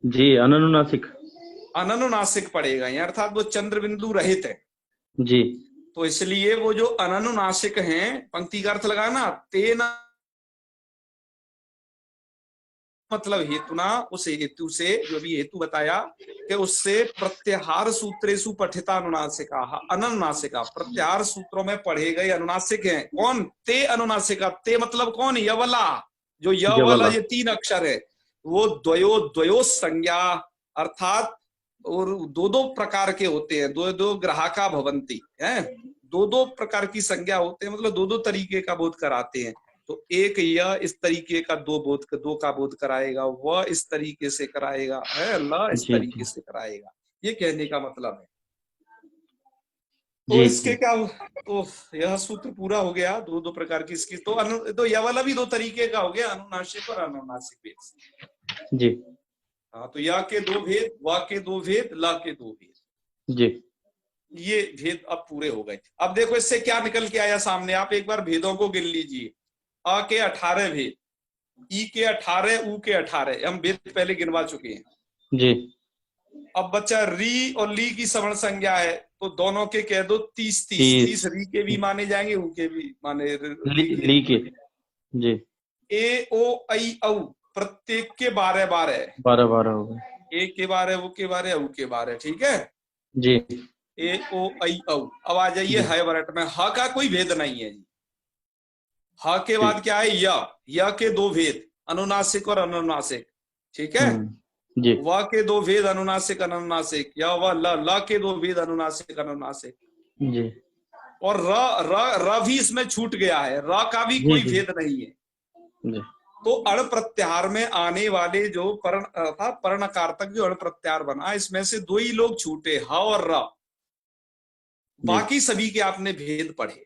जी अननुनासिक, अननुनासिक पढ़े गए हैं, अर्थात वो चंद्र बिंदु रहित है जी। तो इसलिए वो जो अननुनासिक हैं, पंक्ति का अर्थ लगाना, तेना मतलब हेतुना, उस हेतु से, जो भी हेतु बताया कि उससे प्रत्याहार सूत्रेषु पठिता अनुनासिका, अननुनासिका, प्रत्याहार सूत्रों में पढ़े गए अनुनासिक हैं। कौन? ते अनुनासिका, ते मतलब कौन? यवला, जो य वाला ये 3 अक्षर है, वो द्वयो संज्ञा, अर्थात और दो प्रकार के होते हैं, दो ग्राहका भवंती है, दो प्रकार की संज्ञा होते हैं, मतलब दो तरीके का बोध कराते हैं। तो एक यह इस तरीके का दो का बोध कराएगा, वह इस तरीके से कराएगा, है अल्लाह इस तरीके से कराएगा, ये कहने का मतलब है। तो इसके क्या, तो यह सूत्र पूरा हो गया, दो प्रकार की इसकी। तो यह वाला भी 2 तरीके का हो गया, अनुनासिक और अननुनासिक भेद जी। हाँ, तो या के 2 भेद, वा के 2 भेद, ला के 2 भेद जी, ये भेद अब पूरे हो गए। अब देखो इससे क्या निकल के आया सामने, आप एक बार भेदों को गिन लीजिए। अ के 18 भेद, ई के 18, ऊ के 18, हम भेद पहले गिनवा चुके हैं जी। अब बच्चा री और ली की सवर्ण संज्ञा है, तो दोनों के कह दो 30 री के भी माने जाएंगे, ऊ के भी माने, ली के जी। ए ओ ऐ औ प्रत्येक के 12 हो गए, ए के बार है, वो के बार है, उ के बार है, ठीक है जी ए ओ ऐ औ। अब आ जाइए जी। है वरट में, ह का कोई भेद नहीं है जी। ह के बाद क्या है य के दो भेद, अनुनासिक और अनुनासिक, ठीक है। जी व के दो भेद, अनुनासिक अनुनासिक, या व ल के दो भेद, अनुनासिक अनुनासिक। जी और र भी इसमें छूट गया है, र का भी जी कोई जी भेद नहीं है। जी तो अण प्रत्याहार में आने वाले जो पर्ण था, पर्णकारतक जो अण प्रत्याहार बना, इसमें से दो ही लोग छूटे, ह और र। बाकी सभी के आपने भेद पढ़े,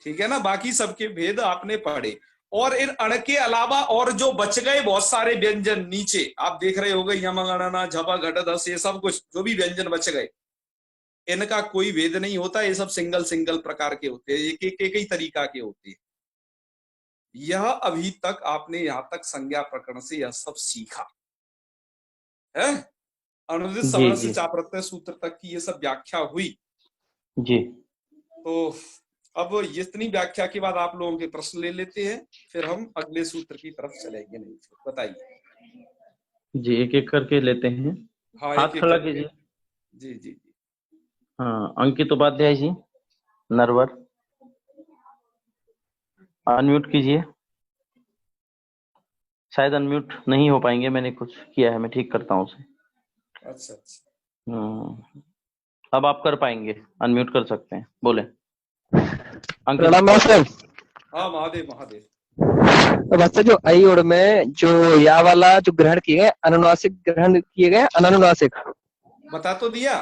ठीक है ना, बाकी सबके भेद आपने पढ़े। और इन अण के अलावा और जो बच गए बहुत सारे व्यंजन, नीचे आप देख रहे होंगे, यम गणना झपा घट दस, ये सब कुछ जो भी व्यंजन बच गए, इनका कोई भेद नहीं होता, ये सब सिंगल सिंगल प्रकार के होते हैं, एक ही तरीका के होते हैं। यह अभी तक आपने यहां तक संज्ञा प्रकरण से यह सब सीखा है। अनुदित जी सवर्ण से जी चा प्रत्यय सूत्र तक की ये सब व्याख्या हुई। जी। तो अब इतनी व्याख्या के बाद आप लोगों के प्रश्न ले लेते हैं, फिर हम अगले सूत्र की तरफ चलेंगे। नहीं बताइए। जी एक एक करके लेते हैं। हाँ हाथ एक एक खड़ा करके। कीजिए। जी जी जी। हाँ, अंकित उपाध्याय जी, नरवर, अनम्यूट कीजिए। शायद अनम्यूट नहीं हो पाएंगे, मैंने कुछ किया है, मैं ठीक करता हूँ उसे। अच्छा अच्छा। अब आप कर पाएंगे, अनम्यूट कर सकते हैं, बोले। अंकित प्रणाम उपाध्याय। मास्टर। हाँ महादेव महादेव। तो मास्टर जो आई ओर में जो या वाला जो ग्रहण किए गए, अनुनासिक ग्रहण किए गए, अनुनासिक। बता तो दिया।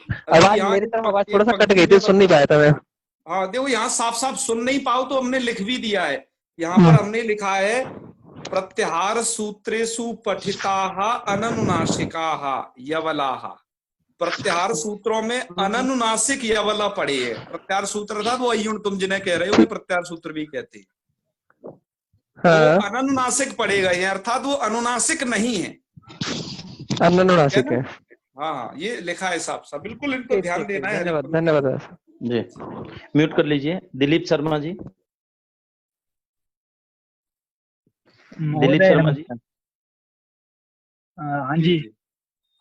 अभी आवाज यहाँ मेरी तरफ आवाज एक थोड़ा सा कट पंक्ति गई थी, में सुन नहीं पाया था मैं। हाँ देखो, यहाँ साफ साफ सुन नहीं पाओ तो हमने लिख भी दिया है। यहाँ पर हमने लिखा है प्रत्याहार सूत्रेषु पठिताः अननुनासिकाः यवलाः। प्रत्याहार सूत्रों में अननुनासिक यवला पढ़े है। प्रत्याहार सूत्र था वो अयुण, तुम जिन्हें कह रहे हो प्रत्याहार सूत्र भी कहते हैं। हाँ, तो अननुनासिक पढ़े गए हैं, अर्थात वो अनुनासिक नहीं है। अनुनासिक है। हाँ हाँ, ये लिखा है साफ साफ, बिल्कुल इन पर ठीक ध्यान ठीक ठीक, देना है। धन्यवाद धन्यवाद मास्टर। जी, म्यूट कर लीजिए। दिलीप शर्मा जी, दिलीप महोदय शर्मा जी। नमस्कार। हाँ जी।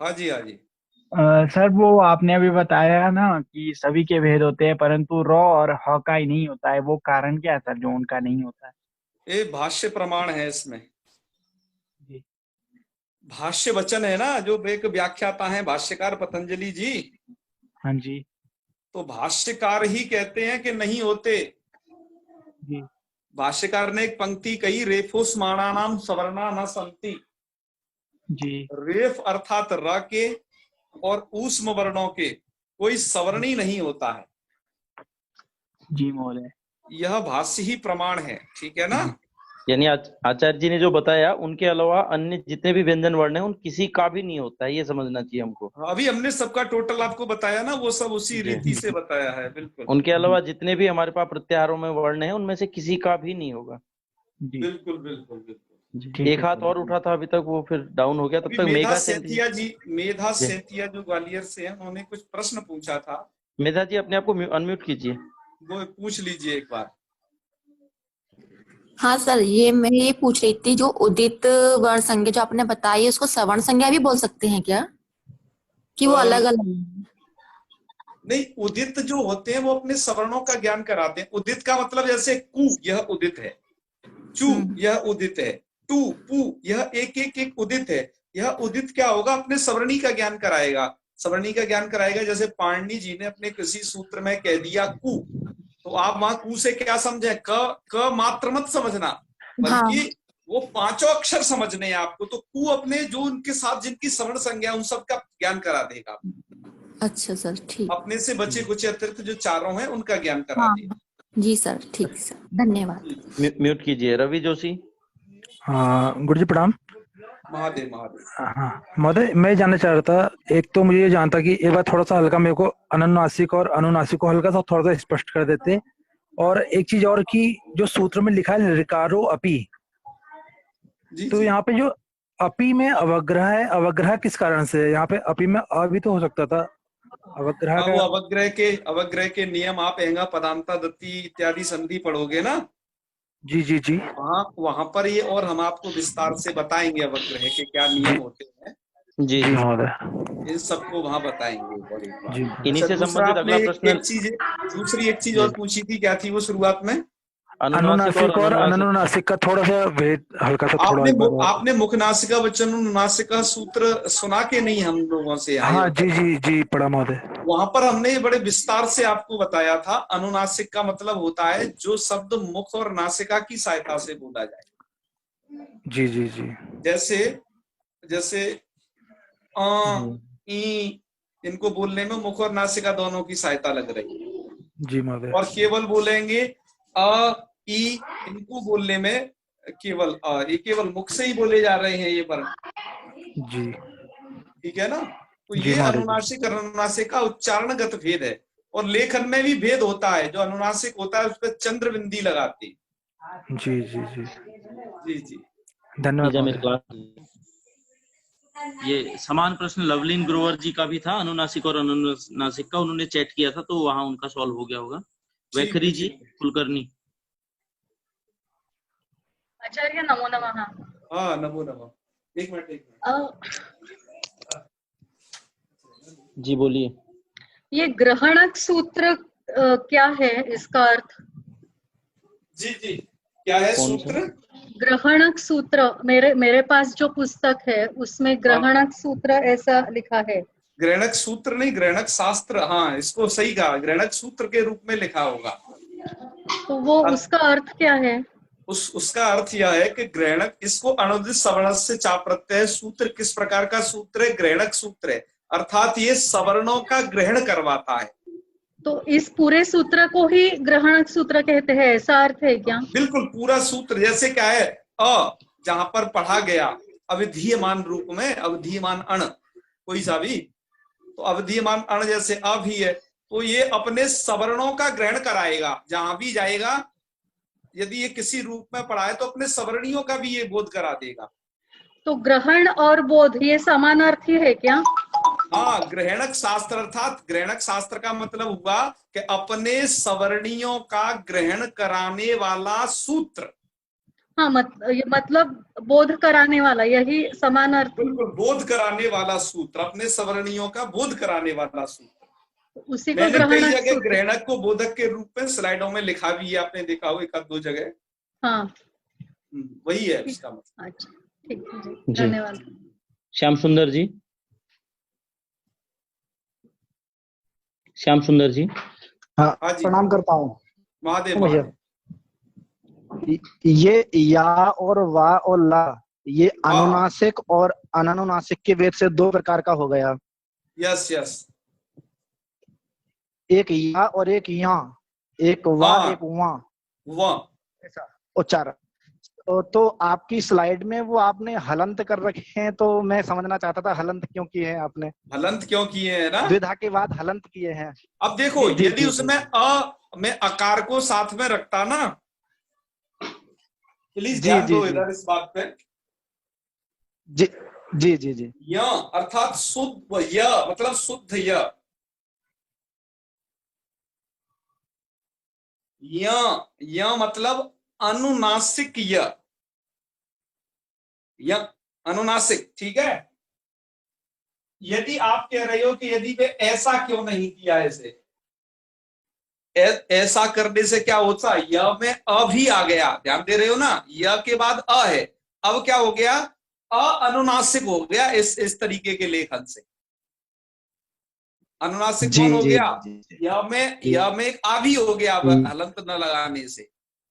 हाँ जी हाँ जी। सर वो आपने अभी बताया ना कि सभी के भेद होते हैं परंतु र और ह का ही नहीं होता है, वो कारण क्या है सर जो उनका नहीं होता है? ये भाष्य प्रमाण है इसमें। जी। भाष्य वचन है ना, जो एक व्याख्याता है भाष्यकार पतंजलि जी। हाँ जी। तो भाष्यकार ही कहते हैं कि नहीं होते। जी भाष्यकार ने एक पंक्ति कही, रेफोस्मानानाम सवर्णा न संति। जी। रेफ अर्थात र के और ऊष्म वर्णों के कोई सवर्णी नहीं होता है। जी महोदय। यह भाष्य ही प्रमाण है, ठीक है ना। यानी आचार्य जी ने जो बताया, उनके अलावा अन्य जितने भी व्यंजन वर्ण हैं, उन किसी का भी नहीं होता है, ये समझना चाहिए हमको। अभी हमने सबका टोटल आपको बताया ना, वो सब उसी जी। रीति से बताया है, बिल्कुल उनके अलावा जितने भी हमारे पास प्रत्याहारों में वर्ण हैं, उनमें से किसी का भी नहीं होगा। जी बिल्कुल बिल्कुल बिल्कुल। ठीक एक है हाथ सर। और उठा था अभी तक, वो फिर डाउन हो गया। तब अभी तक मेधा मेघा सेन सेंथिया जी, मेधा जी। सेंथिया जो ग्वालियर से है, उन्होंने कुछ प्रश्न पूछा था। मेधा जी, अपने आप को अनम्यूट कीजिए। वो पूछ लीजिए एक बार। हाँ सर, ये मैं ये पूछ रही थी, जो उदित वर्ण संज्ञा जो आपने बताई, उसको सवर्ण संज्ञा भी बोल सकते हैं क्या, कि वो अलग अलग? नहीं, उदित जो होते हैं वो अपने सवर्णों का ज्ञान कराते हैं। उदित का मतलब जैसे कु यह उदित है, चू यह उदित है, टू पू यह एक एक एक उदित है। यह उदित क्या होगा, अपने सवर्णी का ज्ञान कराएगा। सवर्णी का ज्ञान कराएगा। जैसे पाणिनि जी ने अपने किसी सूत्र में कह दिया कु, तो आप वहां कु से क्या समझे, क मात्र मत समझना, बल्कि वो पांचों अक्षर समझने हैं आपको। तो कु अपने जो उनके साथ जिनकी सवर्ण संज्ञा, उन सब का ज्ञान करा देगा। अच्छा सर, ठीक। अपने से बचे कुछ अतिरिक्त जो चारों हैं, उनका ज्ञान करा हाँ देगा। जी सर, ठीक सर, धन्यवाद। म्यूट कीजिए। रवि जोशी। हाँ गुरु जी प्रणाम। महादेव महादेव। हाँ महोदय, मैं जानना चाह रहा था, एक तो मुझे ये जानता कि एक बार थोड़ा सा हल्का मेरे को अनुनासिक और अनुनासिक को हल्का सा थोड़ा सा स्पष्ट कर देते। और एक चीज और कि जो सूत्र में लिखा है ऋकारो अपि, जी तो जी। यहाँ पे जो अपि में अवग्रह है, अवग्रह किस कारण से है? यहाँ पे अपि में अ भी तो हो सकता था, अवग्रह हाँ, वो का। अवग्रह के नियम आप एंगा पदांता दत्ती इत्यादि संधि पढ़ोगे ना, जी जी जी वहां पर ये और हम आपको विस्तार से बताएंगे अवग्रह के क्या नियम जी होते हैं। जी जी महोदय। इन सबको वहां बताएंगे और एक बार। जी इन्हीं अच्छा, से दूसरा संबंधित आपने अगला प्रश्न दूसरी एक चीज जी। और पूछी थी, क्या थी वो शुरुआत में? अनुनासिक और अनुनासिक। अनुनासिक का थोड़ा सा भेद हल्का सा थोड़ा एक बार और। आपने मुखनासिका वचन अनुनासिका सूत्र सुना के नहीं हम लोगों से यहाँ हाँ ये जी जी जी पढ़ा महोदय। वहां पर हमने ये बड़े विस्तार से आपको बताया था। अनुनासिक का मतलब होता है जो शब्द मुख और नासिका की सहायता से बोला जाए। जी जी जी जैसे जैसे ई, इनको बोलने में मुख और नासिका दोनों की सहायता लग रही है। जी महोदय। और केवल बोलेंगे अ ई, इनको बोलने में केवल ये केवल मुख से ही बोले जा रहे हैं ये वर्ण, जी ठीक है ना। तो जी ये महोदय। अनुनासिक और अनुनासिक का उच्चारणगत भेद है। और लेखन में भी भेद होता है। जो अनुनासिक होता है उस पर चंद्र बिंदी लगाती। जी जी जी जी जी धन्यवाद मेरे महोदय। क्लास ये समान प्रश्न लवलीन ग्रोवर जी का भी था, अनुनासिक और अनुनासिक का, उन्होंने चैट किया था तो वहां उनका सॉल्व हो गया होगा। ठीक वैखरी है, जी ठीक है। कुलकर्णी। आचार्य नमो नमः। हाँ, नमो नमः। एक मिनट। जी बोलिए। ये ग्रहणक सूत्र क्या है, इसका अर्थ? जी जी, क्या है कौन सूत्र? ग्रहणक सूत्र, मेरे पास जो पुस्तक है उसमें ग्रहणक सूत्र ऐसा लिखा है। ग्रहणक सूत्र नहीं, ग्रहणक शास्त्र। हाँ, इसको सही कहा, ग्रहणक सूत्र के रूप में लिखा होगा। तो वो उसका अर्थ क्या है? उसका अर्थ यह है कि ग्रहणक, इसको अनुदित सवर्ण से चा प्रत्यय सूत्र किस प्रकार का सूत्र है? ग्रहणक सूत्र है, अर्थात ये सवर्णों का ग्रहण करवाता है। तो इस पूरे सूत्र को ही ग्रहणक सूत्र कहते हैं, ऐसा अर्थ है क्या? बिल्कुल, पूरा सूत्र। जैसे क्या है, अ जहां पर पढ़ा गया अवधीयमान रूप में, अवधीयमान अण कोई सा भी, तो अवधीयमान अण जैसे अ भी है, तो ये अपने सवर्णों का ग्रहण कराएगा जहां भी जाएगा। यदि ये किसी रूप में पढ़ा है तो अपने सवर्णियों का भी ये बोध करा देगा। तो ग्रहण और बोध ये समानार्थी है क्या? हाँ, ग्रहणक शास्त्र, अर्थात ग्रहणक शास्त्र का मतलब हुआ कि अपने सवर्णियों का ग्रहण कराने वाला सूत्र। हाँ, मतलब बोध कराने वाला, यही समानार्थी। बिल्कुल, बोध कराने वाला सूत्र, अपने सवर्णियों का बोध कराने वाला सूत्र। उसी को मैंने कई ग्रहणक जगह सूत्र। ग्रहणक को बोधक के रूप में स्लाइडों में लिखा भी है, आपने देखा हो एक आध दो जगह। हाँ, वही है इसका मतलब। अच्छा, ठीक है जी, जी। धन्यवाद। श्याम सुंदर जी। श्याम सुंदर जी। हाँ जी, प्रणाम करता हूँ महादेव भैया। महादेव। ये या और वा और ला, ये अनुनासिक और अनानुनासिक के वेद से दो प्रकार का हो गया। यस यस, एक या और एक या, एक वा हाँ। एक वा, वाह, उच्चारण। तो आपकी स्लाइड में वो आपने हलंत कर रखे हैं, तो मैं समझना चाहता था हलंत क्यों किए हैं आपने? हलंत क्यों किए हैं ना? द्विधा के बाद हलंत किए हैं। अब देखो, जी, यदि जी, उसमें अ में अकार को साथ में रखता ना, प्लीज जी, ध्यान जी, दो जी। इधर इस बात पे। जी जी जी जी य अर्थात शुद्ध, य मतलब शुद्ध य, य मतलब अनुनासिक य, अनुनासिक, ठीक है। यदि आप कह रहे हो कि यदि वे ऐसा क्यों नहीं किया, ऐसे ऐसा करने से क्या होता, य में अ भी आ गया, ध्यान दे रहे हो ना, य के बाद अ है, अब क्या हो गया, अनुनासिक हो गया। इस तरीके के लेखन से अनुनासिक कौन हो गया? य में एक आ भी हो गया हलंत न लगाने से,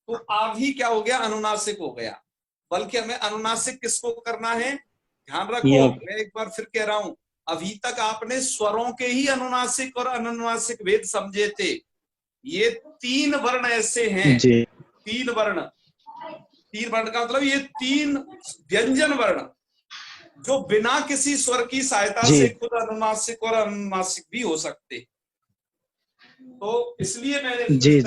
तो आ भी क्या हो गया, अनुनासिक हो गया। बल्कि हमें अनुनासिक किसको करना है, ध्यान रखो, मैं एक बार फिर कह रहा हूं, अभी तक आपने स्वरों के ही अनुनासिक और अनुनासिक भेद समझे थे। ये तीन वर्ण ऐसे हैं, तीन वर्ण का मतलब ये तीन व्यंजन वर्ण जो बिना किसी स्वर की सहायता से खुद अनुनासिक और अनुनासिक भी हो सकते। तो इसलिए मैंने जी,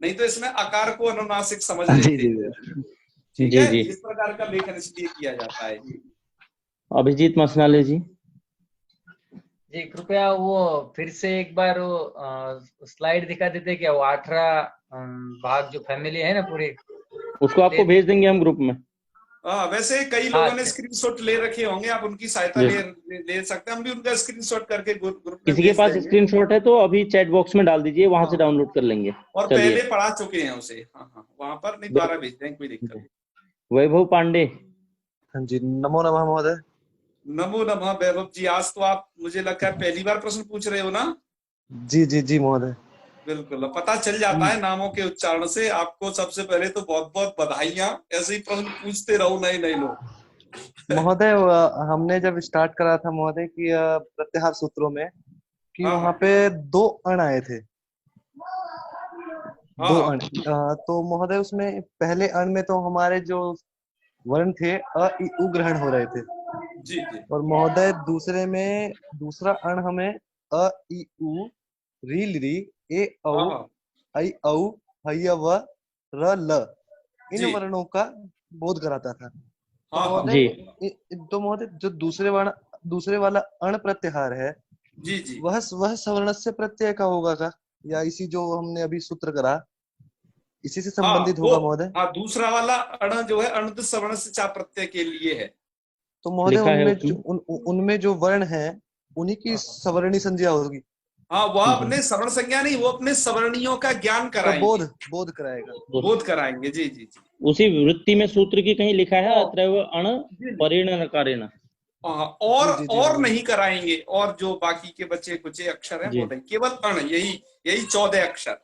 नहीं तो इसमें आकार को अनुनासिक समझ लेते। ठीक है, इस प्रकार का लेखन इसलिए किया जाता है। अभिजीत मसनाले जी। जी कृपया वो फिर से एक बार वो स्लाइड दिखा देते क्या, वो 18 भाग जो फैमिली है ना पूरी, उसको आपको भेज देंगे हम ग्रुप में। वैसे कई हाँ, लोगों ने स्क्रीनशॉट ले रखे होंगे, आप उनकी सहायता ले सकते हैं। हम भी उनका स्क्रीनशॉट करके ग्रुप में किसी के भेज पास देंगे। स्क्रीनशॉट है तो अभी चैट बॉक्स में डाल दीजिए, वहां से हाँ। डाउनलोड कर लेंगे। और चलिए। पहले पढ़ा चुके हैं उसे। हाँ हाँ, वहां पर नहीं, दोबारा भेज देंगे, कोई दिक्कत नहीं। वैभव पांडे। हाँ जी, नमो नमः महोदय। नमो नमः वैभव जी। आज तो आप मुझे लगता है पहली बार प्रश्न पूछ रहे हो ना? जी जी जी महोदय। बिल्कुल, पता चल जाता है नामों के उच्चारण से। आपको सबसे पहले तो बहुत बहुत बधाइयां, ऐसे ही प्रश्न पूछते रहो नए नए लोग। महोदय हमने जब स्टार्ट करा था महोदय कि प्रत्याहार सूत्रों में कि हाँ, वहां हाँ। पे 2 अण आए थे, हाँ, 2 हाँ। अण। तो महोदय उसमें पहले अण में तो हमारे जो वर्ण थे अ इ उ ग्रहण हो रहे थे। जी जी। और महोदय दूसरे में दूसरा अण हमें अ इ उ री ली ए औ हाँ, हाँ। ऐ औ हय व र ल इन जी। वर्णों का बोध कराता था। तो हाँ, हाँ। महोदय तो महोदय जो दूसरे वाला अण प्रत्याहार है, जी जी। वह सवर्णस्य प्रत्यय का होगा का, या इसी जो हमने अभी सूत्र करा इसी से हाँ, संबंधित वो होगा महोदय? हाँ, दूसरा वाला अण जो है अणुत सवर्ण से चा प्रत्यय के लिए है। तो महोदय लिखा है उनमें उसमें। उनमें जो वर्ण है उन्हीं की सवर्णी संज्ञा होगी। हाँ, वह अपने सवर्ण संज्ञा नहीं, वो अपने सवर्णियों का ज्ञान का कराएंगे, बोध कराएगा। बोध कराएंगे। जी जी जी। उसी वृत्ति में सूत्र की कहीं लिखा है और- अत्रैव अण परेण नकारेण। और नहीं कराएंगे, और जो बाकी के बचे कुचे अक्षर हैं जी। वो नहीं, केवल अण, यही 14 अक्षर।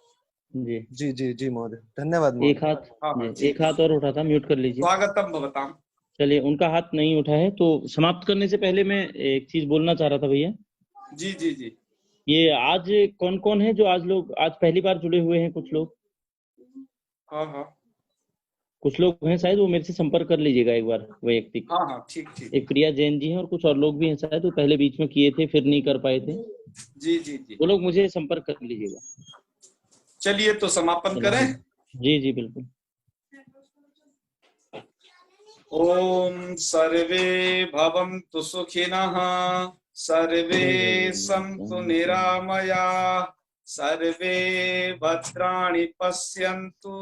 जी जी जी जी महोदय, धन्यवाद एक महोदय। हाथ। हाँ, हाँ, जी, जी। एक हाथ और उठा था, म्यूट कर लीजिए। स्वागतम भवताम। चलिए, उनका हाथ नहीं उठा है तो समाप्त करने से पहले मैं एक चीज बोलना चाह रहा था भैया। जी जी जी। ये आज कौन कौन है जो आज पहली बार जुड़े हुए हैं? कुछ लोग, हाँ हाँ कुछ लोग हैं शायद, वो मेरे से संपर्क कर लीजिएगा एक बार वैयक्तिक। हाँ हाँ, ठीक ठीक। एक प्रिया जैन जी हैं और कुछ और लोग भी हैं शायद, वो पहले बीच में किए थे फिर नहीं कर पाए थे। जी जी जी। वो लोग मुझे संपर्क कर लीजिएगा। चलिए तो समापन करें। जी जी बिल्कुल। ओम सर्वे भवन्तु सुखिनः, सर्वे सन्तु निरामया, सर्वे भद्राणि पश्यन्तु,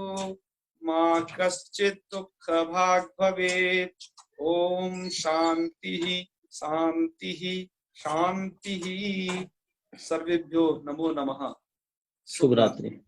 मा कश्चित् दुःखभाग् भवेत्। ओम शांति शांति शांति। सर्वेभ्यो नमो नमः। शुभ रात्रि।